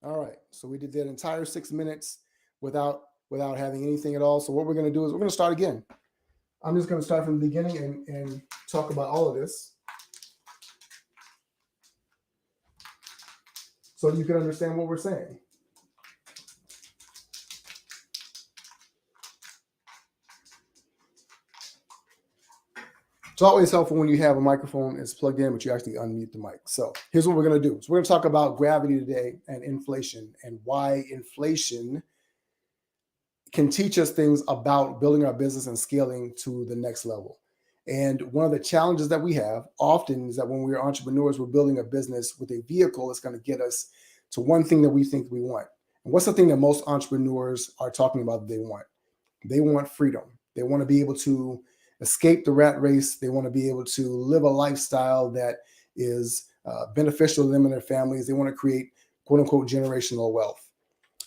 All right. So we did that entire 6 minutes without without having anything at all. So what we're going to do is we're going to start again. I'm just going to start from the beginning and talk about all of this so you can understand what we're saying. It's always helpful when you have a microphone that's plugged in, but you actually unmute the mic. So here's what we're going to do. So we're going to talk about gravity today and inflation and why inflation can teach us things about building our business and scaling to the next level. And one of the challenges that we have often is that when we're entrepreneurs, we're building a business with a vehicle that's going to get us to one thing that we think we want. And what's the thing that most entrepreneurs are talking about that they want? They want freedom. They want to be able to escape the rat race. They want to be able to live a lifestyle that is beneficial to them and their families. They want to create quote unquote generational wealth.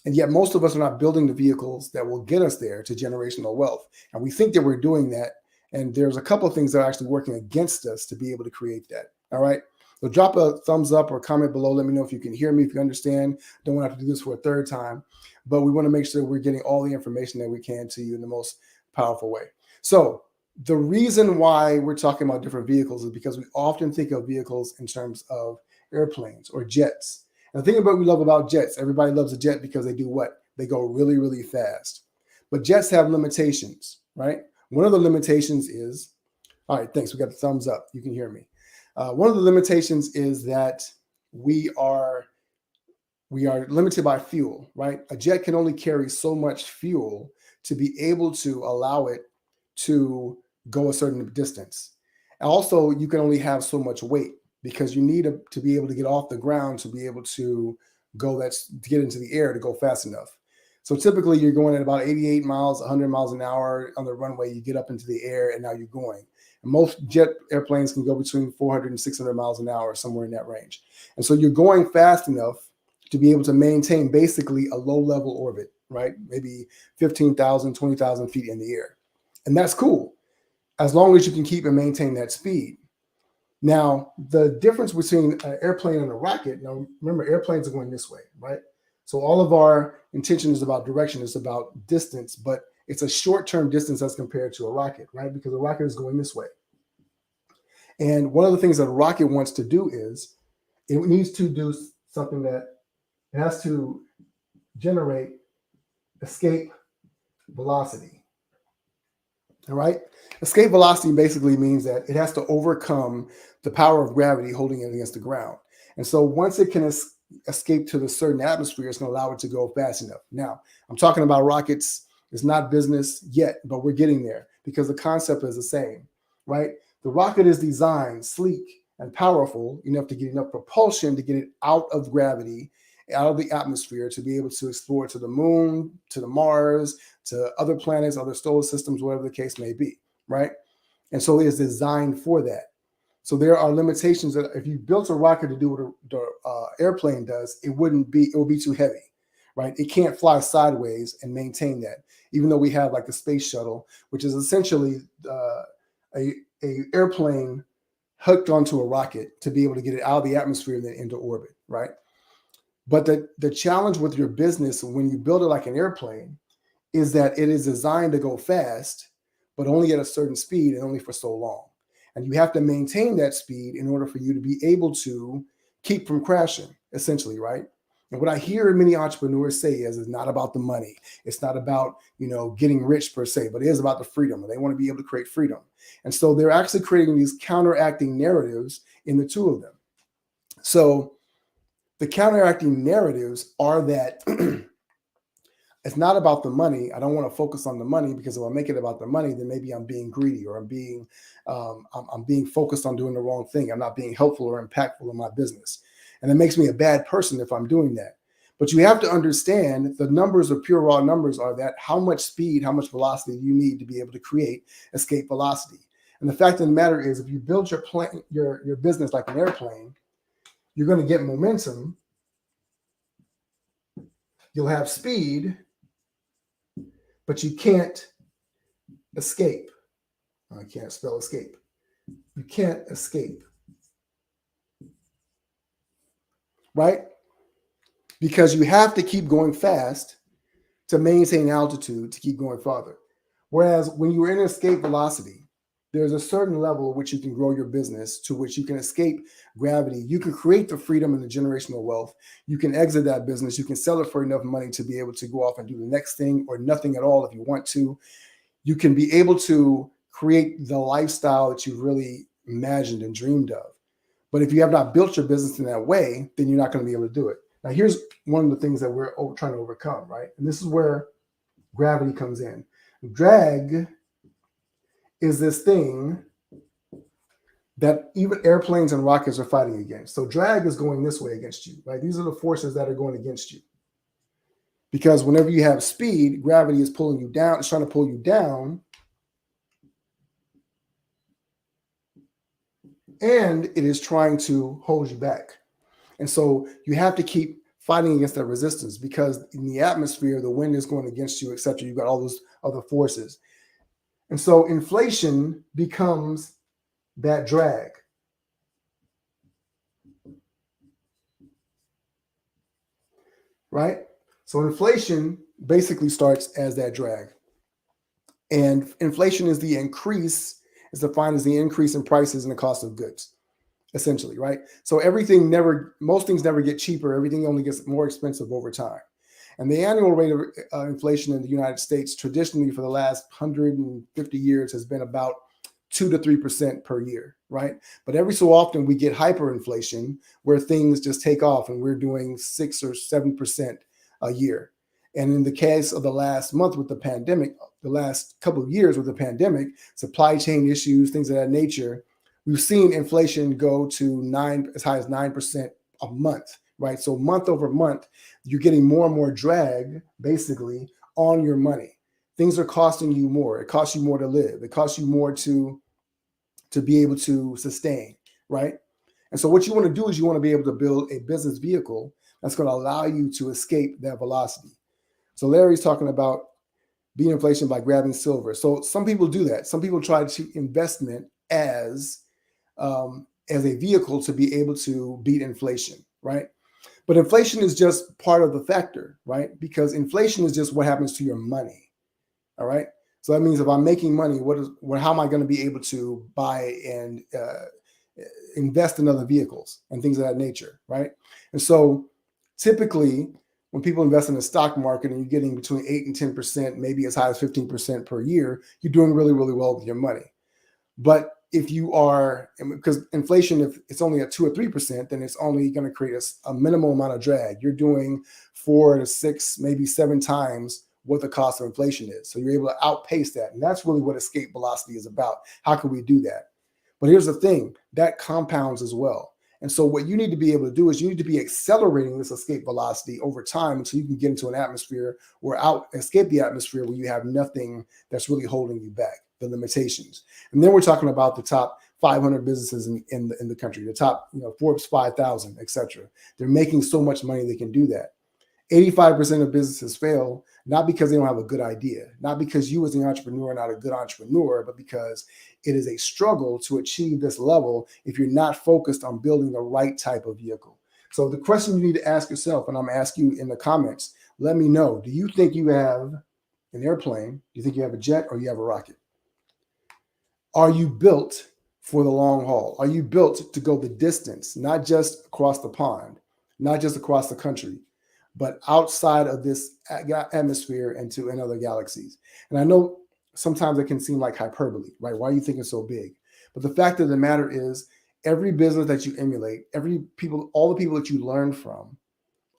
And yet, most of us are not building the vehicles that will get us there to generational wealth. And we think that we're doing that. And there's a couple of things that are actually working against us to be able to create that. All right. So drop a thumbs up or comment below. Let me know if you can hear me, if you understand. Don't want to have to do this for a third time, but we want to make sure we're getting all the information that we can to you in the most powerful way. So the reason why we're talking about different vehicles is because we often think of vehicles in terms of airplanes or jets. And the thing about we love about jets, everybody loves a jet because they do what? They go really, really fast. But jets have limitations, right? One of the limitations is, all right, thanks. We got the thumbs up. You can hear me. One of the limitations is that we are we are limited by fuel, right? A jet can only carry so much fuel to be able to allow it to go a certain distance. Also, you can only have so much weight because you need to be able to get off the ground to be able to to get into the air to go fast enough. So typically you're going at about 88 miles, 100 miles an hour on the runway. You get up into the air and now you're going. And most jet airplanes can go between 400 and 600 miles an hour, somewhere in that range. And so you're going fast enough to be able to maintain basically a low level orbit, right? Maybe 15,000, 20,000 feet in the air. And that's cool as long as you can keep and maintain that speed. Now, the difference between an airplane and a rocket, now remember, airplanes are going this way, right? So all of our intention is about direction, it's about distance, but it's a short-term distance as compared to a rocket, right? Because a rocket is going this way. And one of the things that a rocket wants to do is it needs to do something that it has to generate escape velocity. All right. Escape velocity basically means that it has to overcome the power of gravity holding it against the ground. And so once it can escape to the certain atmosphere, it's going to allow it to go fast enough. Now, I'm talking about rockets. It's not business yet, but we're getting there because the concept is the same, right? The rocket is designed sleek and powerful enough to get enough propulsion to get it out of gravity, out of the atmosphere, to be able to explore to the moon, to the Mars, to other planets, other solar systems, whatever the case may be, right? And so it is designed for that. So there are limitations that if you built a rocket to do what the airplane does, it would be too heavy, right? It can't fly sideways and maintain that. Even though we have like the space shuttle, which is essentially a airplane hooked onto a rocket to be able to get it out of the atmosphere and then into orbit, right? But the challenge with your business when you build it like an airplane is that it is designed to go fast, but only at a certain speed and only for so long. And you have to maintain that speed in order for you to be able to keep from crashing, essentially, right? And what I hear many entrepreneurs say is it's not about the money. It's not about, getting rich per se, but it is about the freedom. And they want to be able to create freedom. And so they're actually creating these counteracting narratives in the two of them. So the counteracting narratives are that it's not about the money. I don't want to focus on the money because if I make it about the money, then maybe I'm being greedy or I'm being focused on doing the wrong thing. I'm not being helpful or impactful in my business, and it makes me a bad person if I'm doing that. But you have to understand the numbers of pure raw numbers are that how much speed, how much velocity you need to be able to create escape velocity. And the fact of the matter is, if you build your business like an airplane, you're going to get momentum. You'll have speed, but you can't escape. I can't spell escape. You can't escape. Right? because you have to keep going fast to maintain altitude to keep going farther. Whereas when you're in escape velocity, there's a certain level at which you can grow your business, to which you can escape gravity. You can create the freedom and the generational wealth. You can exit that business. You can sell it for enough money to be able to go off and do the next thing, or nothing at all if you want to. You can be able to create the lifestyle that you've really imagined and dreamed of. But if you have not built your business in that way, then you're not going to be able to do it. Now, here's one of the things that we're trying to overcome, right? And this is where gravity comes in. Drag is this thing that even airplanes and rockets are fighting against. So drag is going this way against you, right? These are the forces that are going against you. Because whenever you have speed, gravity is pulling you down. It's trying to pull you down. And it is trying to hold you back. And so you have to keep fighting against that resistance, because in the atmosphere, the wind is going against you, etc. You've got all those other forces. And so inflation becomes that drag. Right? So inflation basically starts as that drag. And inflation is the increase, is defined as the increase in prices and the cost of goods, essentially, right? So most things never get cheaper. Everything only gets more expensive over time. And the annual rate of inflation in the United States, traditionally for the last 150 years, has been about 2 to 3% per year, right? But every so often we get hyperinflation, where things just take off and we're doing 6 or 7% a year. And in the case of the last month with the pandemic, the last couple of years with the pandemic, supply chain issues, things of that nature, we've seen inflation go to as high as 9% a month, right? So month over month, you're getting more and more drag, basically, on your money. Things are costing you more. It costs you more to live. It costs you more to be able to sustain, right? And so what you want to do is you want to be able to build a business vehicle that's going to allow you to escape that velocity. So Larry's talking about beat inflation by grabbing silver. So some people do that. Some people try to investment as a vehicle to be able to beat inflation, right? But inflation is just part of the factor, right? Because inflation is just what happens to your money, all right? So that means if I'm making money, how am I going to be able to buy and invest in other vehicles and things of that nature, right? And so typically, when people invest in the stock market and you're getting between 8 and 10%, maybe as high as 15% per year, you're doing really, really well with your money. But if you are, because inflation, if it's only at 2 or 3%, then it's only going to create a minimal amount of drag. You're doing 4 to 6, maybe 7 times what the cost of inflation is. So you're able to outpace that. And that's really what escape velocity is about. How can we do that? But here's the thing, that compounds as well. And so what you need to be able to do is you need to be accelerating this escape velocity over time until you can get into an atmosphere or escape the atmosphere where you have nothing that's really holding you back, the limitations. And then we're talking about the top 500 businesses in the country, the top, Forbes 5,000, et cetera. They're making so much money they can do that. 85% of businesses fail, not because they don't have a good idea, not because you as an entrepreneur are not a good entrepreneur, but because it is a struggle to achieve this level if you're not focused on building the right type of vehicle. So the question you need to ask yourself, and I'm asking you in the comments, let me know, do you think you have an airplane? Do you think you have a jet, or you have a rocket? Are you built for the long haul? Are you built to go the distance, not just across the pond, not just across the country, but outside of this atmosphere and in other galaxies? And I know sometimes it can seem like hyperbole, right? Why are you thinking so big? But the fact of the matter is, every business that you emulate, all the people that you learn from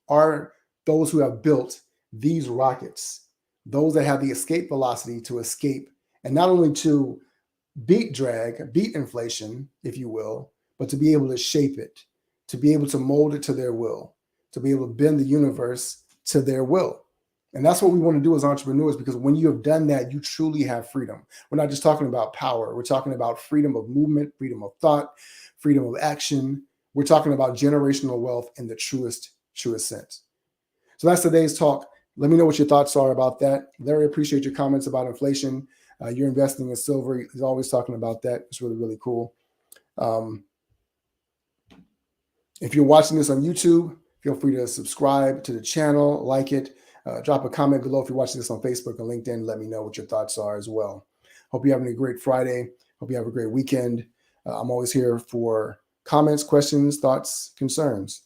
are those who have built these rockets, those that have the escape velocity to escape, and not only to beat inflation, if you will, but to be able to shape it, to be able to mold it to their will, to be able to bend the universe to their will. And that's what we want to do as entrepreneurs, because when you have done that, you truly have freedom. We're not just talking about power. We're talking about freedom of movement, freedom of thought, freedom of action. We're talking about generational wealth in the truest sense. So that's today's talk. Let me know what your thoughts are about that. Larry, appreciate your comments about inflation. You're investing in silver. He's always talking about that. It's really, really cool. If you're watching this on YouTube, Feel free to subscribe to the channel, like it, drop a comment below if you're watching this on Facebook or LinkedIn. Let me know what your thoughts are as well. Hope you're having a great Friday. Hope you have a great weekend. I'm always here for comments, questions, thoughts, concerns.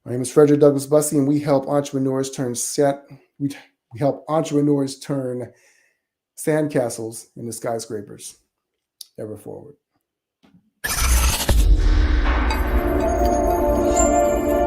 My name is Frederick Douglass Bussey, and we help entrepreneurs turn sandcastles into skyscrapers. Ever forward.